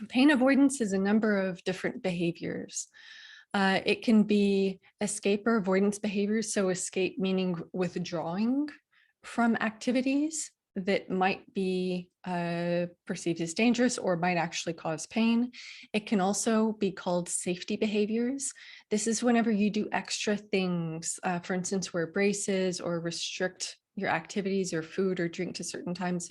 Pain avoidance is a number of different behaviors. It can be escape or avoidance behaviors. So escape meaning withdrawing from activities that might be perceived as dangerous or might actually cause pain. It can also be called safety behaviors. This is whenever you do extra things, for instance, wear braces or restrict your activities or food or drink to certain times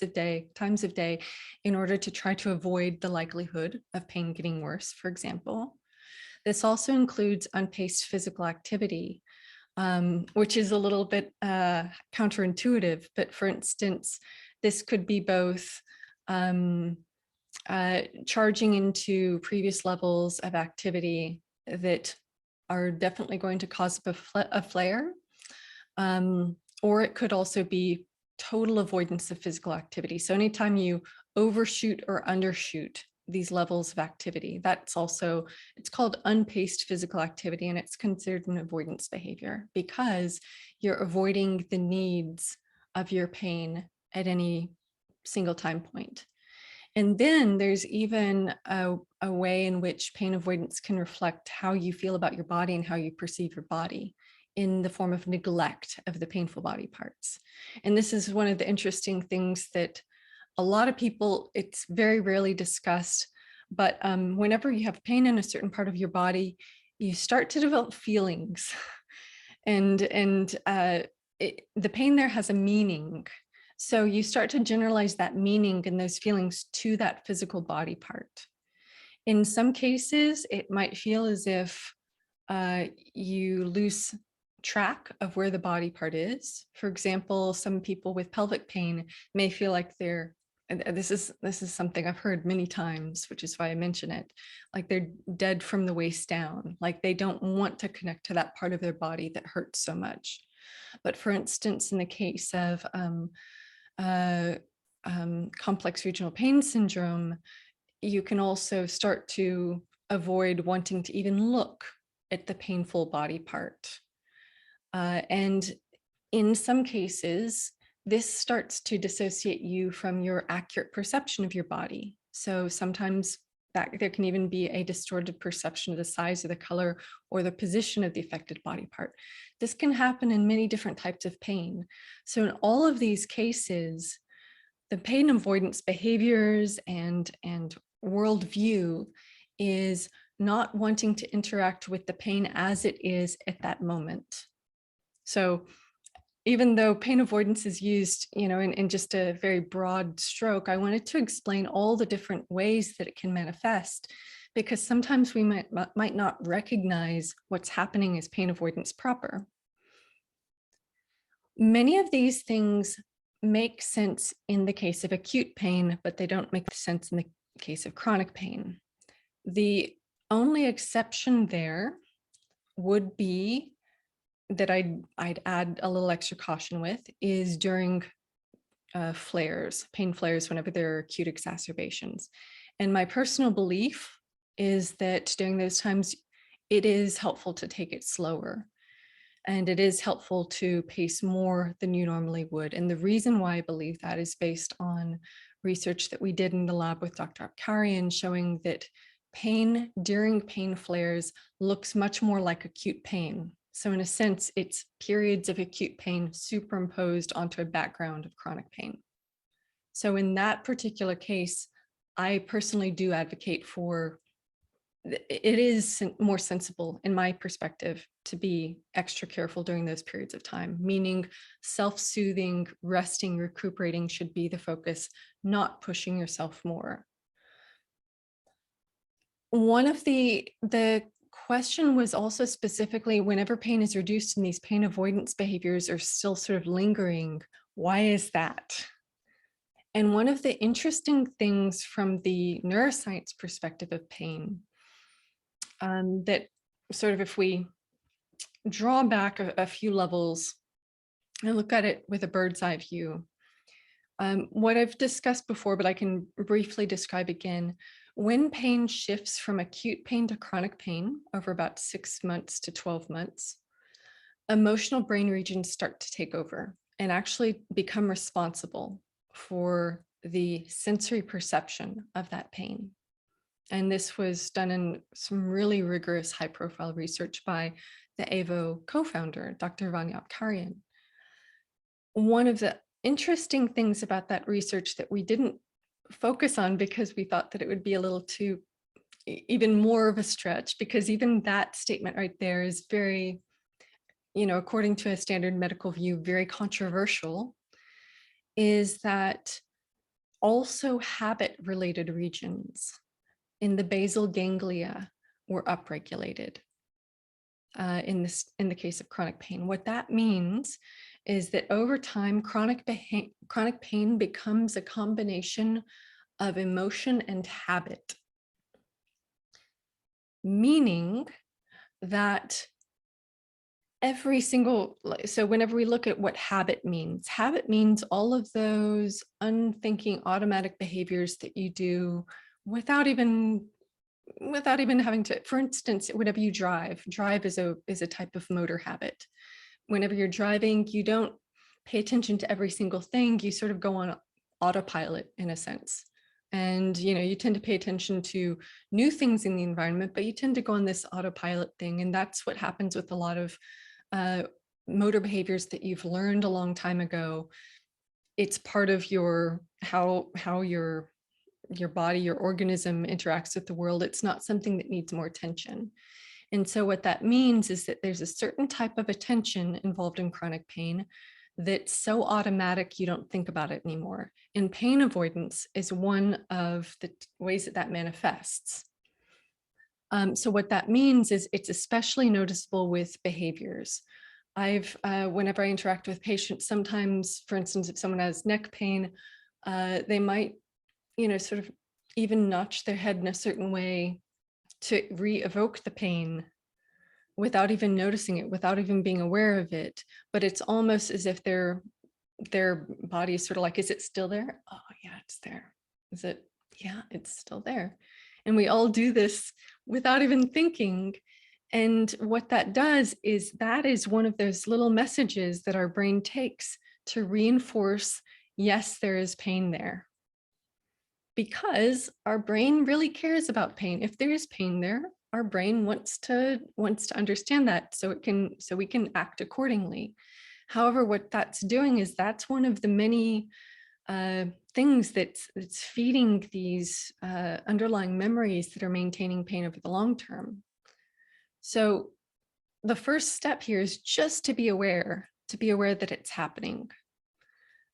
of day in order to try to avoid the likelihood of pain getting worse, for example. This also includes unpaced physical activity, which is a little bit counterintuitive. But for instance, this could be both charging into previous levels of activity that are definitely going to cause a flare, or it could also be total avoidance of physical activity. So anytime you overshoot or undershoot these levels of activity, it's called unpaced physical activity, and it's considered an avoidance behavior because you're avoiding the needs of your pain at any single time point. And then there's even a way in which pain avoidance can reflect how you feel about your body and how you perceive your body in the form of neglect of the painful body parts. And this is one of the interesting things that a lot of people, it's very rarely discussed, but whenever you have pain in a certain part of your body, you start to develop feelings. And the pain there has a meaning. So you start to generalize that meaning and those feelings to that physical body part. In some cases, it might feel as if you lose track of where the body part is. For example, some people with pelvic pain may feel like this is something I've heard many times, which is why I mention it, like they're dead from the waist down, like they don't want to connect to that part of their body that hurts so much. But for instance, in the case of complex regional pain syndrome, you can also start to avoid wanting to even look at the painful body part. And in some cases, this starts to dissociate you from your accurate perception of your body. So sometimes there can even be a distorted perception of the size or the color or the position of the affected body part. This can happen in many different types of pain. So in all of these cases, the pain avoidance behaviors and worldview is not wanting to interact with the pain as it is at that moment. So even though pain avoidance is used, in just a very broad stroke, I wanted to explain all the different ways that it can manifest, because sometimes we might not recognize what's happening as pain avoidance proper. Many of these things make sense in the case of acute pain, but they don't make sense in the case of chronic pain. The only exception there would be that I'd add a little extra caution with is during pain flares, whenever there are acute exacerbations. And my personal belief is that during those times, it is helpful to take it slower. And it is helpful to pace more than you normally would. And the reason why I believe that is based on research that we did in the lab with Dr. Apkarian, showing that pain during pain flares looks much more like acute pain. So in a sense, it's periods of acute pain superimposed onto a background of chronic pain. So in that particular case, I personally do advocate for, it is more sensible in my perspective to be extra careful during those periods of time, meaning self-soothing, resting, recuperating should be the focus, not pushing yourself more. One of the question was also specifically, whenever pain is reduced and these pain avoidance behaviors are still sort of lingering, why is that? And one of the interesting things from the neuroscience perspective of pain, that sort of, if we draw back a few levels and look at it with a bird's eye view, what I've discussed before, but I can briefly describe again, when pain shifts from acute pain to chronic pain over about 6 months to 12 months, emotional brain regions start to take over and actually become responsible for the sensory perception of that pain. And this was done in some really rigorous high profile research by the AVO co-founder, Dr. Vanya Apkarian. One of the interesting things about that research that we didn't focus on because we thought that it would be a little too, even more of a stretch, because even that statement right there is very, according to a standard medical view, very controversial, is that also habit-related regions in the basal ganglia were upregulated in the case of chronic pain. What that means is that over time, chronic pain becomes a combination of emotion and habit, meaning that so whenever we look at what habit means all of those unthinking automatic behaviors that you do without even having to. For instance, whenever you drive is a type of motor habit. Whenever you're driving, you don't pay attention to every single thing. You sort of go on autopilot in a sense. And, you tend to pay attention to new things in the environment, but you tend to go on this autopilot thing. And that's what happens with a lot of motor behaviors that you've learned a long time ago. It's part of how your body, your organism interacts with the world. It's not something that needs more attention. And so what that means is that there's a certain type of attention involved in chronic pain that's so automatic you don't think about it anymore. And pain avoidance is one of the ways that manifests. So what that means is it's especially noticeable with behaviors. Whenever I interact with patients, sometimes, for instance, if someone has neck pain, they might, sort of even notch their head in a certain way to re-evoke the pain without even noticing it, without even being aware of it. But it's almost as if their body is sort of like, is it still there? Oh yeah, it's there. Is it? Yeah, it's still there. And we all do this without even thinking. And what that does is that is one of those little messages that our brain takes to reinforce, yes, there is pain there. Because our brain really cares about pain. If there is pain there, our brain wants to understand that so we can act accordingly. However, what that's doing is that's one of the many things that's feeding these underlying memories that are maintaining pain over the long term. So the first step here is just to be aware that it's happening.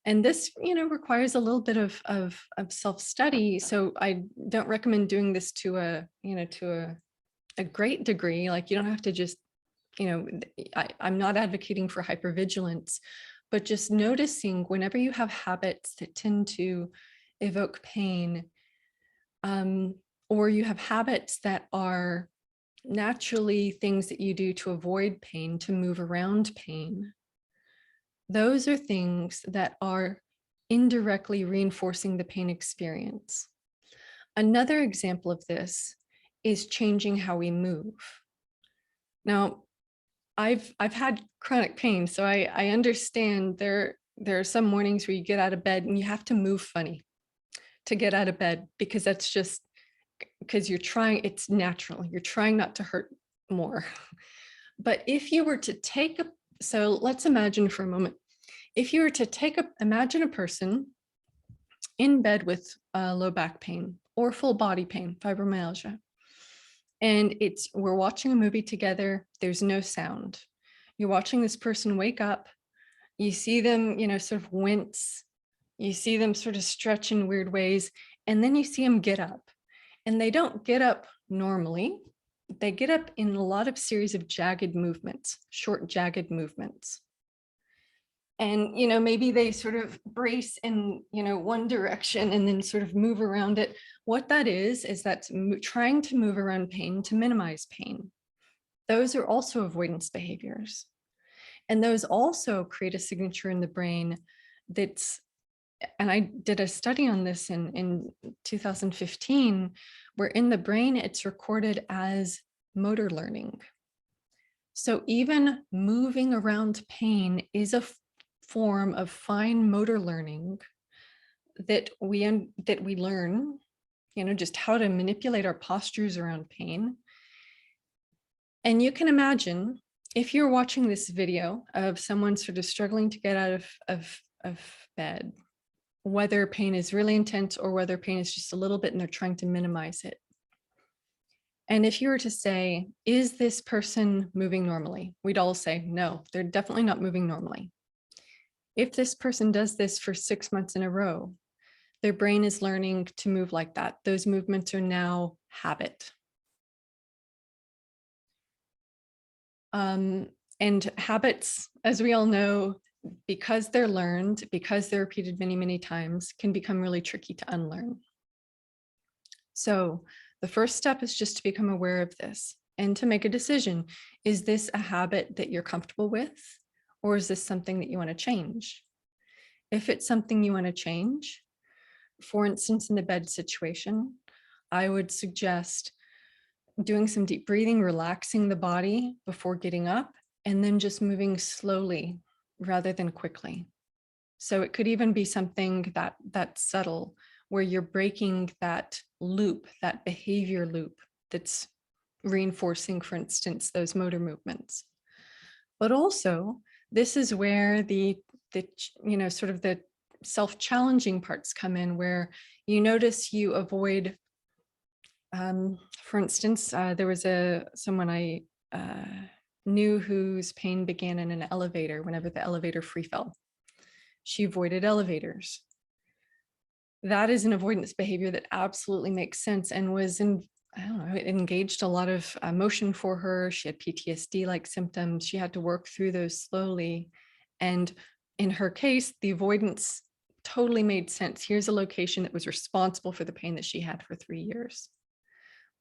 And this, requires a little bit of self-study. So I don't recommend doing this to a great degree. Like you don't have to just, I'm not advocating for hypervigilance, but just noticing whenever you have habits that tend to evoke pain, or you have habits that are naturally things that you do to avoid pain, to move around pain. Those are things that are indirectly reinforcing the pain experience. Another example of this is changing how we move. Now, I've had chronic pain, so I understand there are some mornings where you get out of bed and you have to move funny to get out of bed, because that's just because it's natural. You're trying not to hurt more. But if you were to so let's imagine for a moment, if you were to imagine a person in bed with low back pain or full body pain, fibromyalgia, and we're watching a movie together, there's no sound. You're watching this person wake up, you see them, sort of wince, you see them sort of stretch in weird ways, and then you see them get up. And they don't get up normally. They get up in a lot of series of jagged movements, short jagged movements. And, maybe they sort of brace in, one direction and then sort of move around it. What that is that's trying to move around pain to minimize pain. Those are also avoidance behaviors. And those also create a signature in the brain and I did a study on this in 2015, where in the brain, it's recorded as motor learning. So even moving around pain is a form of fine motor learning that we learn just how to manipulate our postures around pain. And you can imagine if you're watching this video of someone sort of struggling to get out of bed, whether pain is really intense or whether pain is just a little bit and they're trying to minimize it. And if you were to say, is this person moving normally? We'd all say, no, they're definitely not moving normally. If this person does this for 6 months in a row, their brain is learning to move like that. Those movements are now habit. And habits, as we all know, because they're learned, because they're repeated many, many times, can become really tricky to unlearn. So the first step is just to become aware of this and to make a decision. Is this a habit that you're comfortable with, or is this something that you want to change? If it's something you want to change, for instance, in the bed situation, I would suggest doing some deep breathing, relaxing the body before getting up, and then just moving slowly rather than quickly. So it could even be something that's subtle, where you're breaking that loop, that behavior loop that's reinforcing, for instance, those motor movements. But also, this is where the sort of the self-challenging parts come in, where you notice you avoid, for instance, there was someone I knew whose pain began in an elevator whenever the elevator free fell. She avoided elevators. That is an avoidance behavior that absolutely makes sense and was it engaged a lot of emotion for her. She had PTSD-like symptoms. She had to work through those slowly. And in her case, the avoidance totally made sense. Here's a location that was responsible for the pain that she had for 3 years.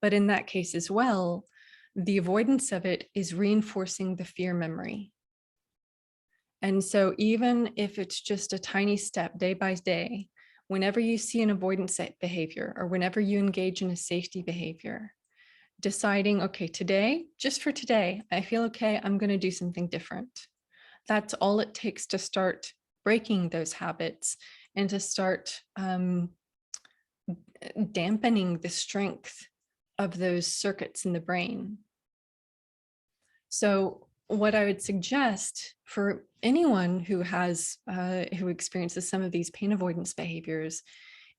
But in that case as well, the avoidance of it is reinforcing the fear memory. And so even if it's just a tiny step day by day, whenever you see an avoidance behavior or whenever you engage in a safety behavior, deciding, okay, today, just for today, I feel okay, I'm going to do something different. That's all it takes to start breaking those habits and to start dampening the strength of those circuits in the brain. So what I would suggest for anyone who has who experiences some of these pain avoidance behaviors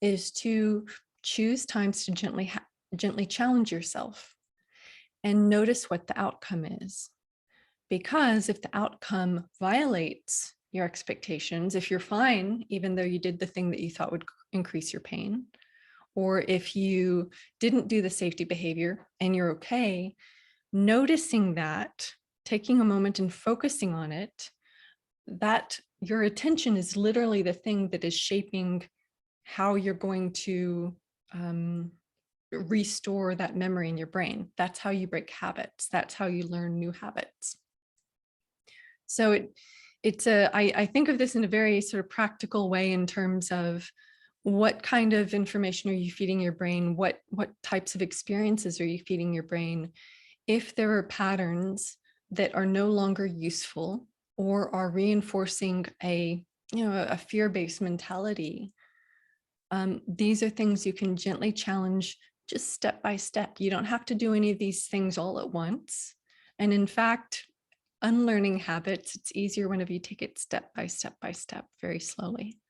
is to choose times to gently challenge yourself and notice what the outcome is. Because if the outcome violates your expectations, if you're fine, even though you did the thing that you thought would increase your pain, or if you didn't do the safety behavior and you're okay, noticing that, taking a moment and focusing on it, that your attention is literally the thing that is shaping how you're going to restore that memory in your brain. That's how you break habits. That's how you learn new habits. So I think of this in a very sort of practical way in terms of what kind of information are you feeding your brain? What types of experiences are you feeding your brain? If there are patterns that are no longer useful or are reinforcing a fear-based mentality, these are things you can gently challenge just step by step. You don't have to do any of these things all at once. And in fact, unlearning habits, it's easier whenever you take it step by step, very slowly.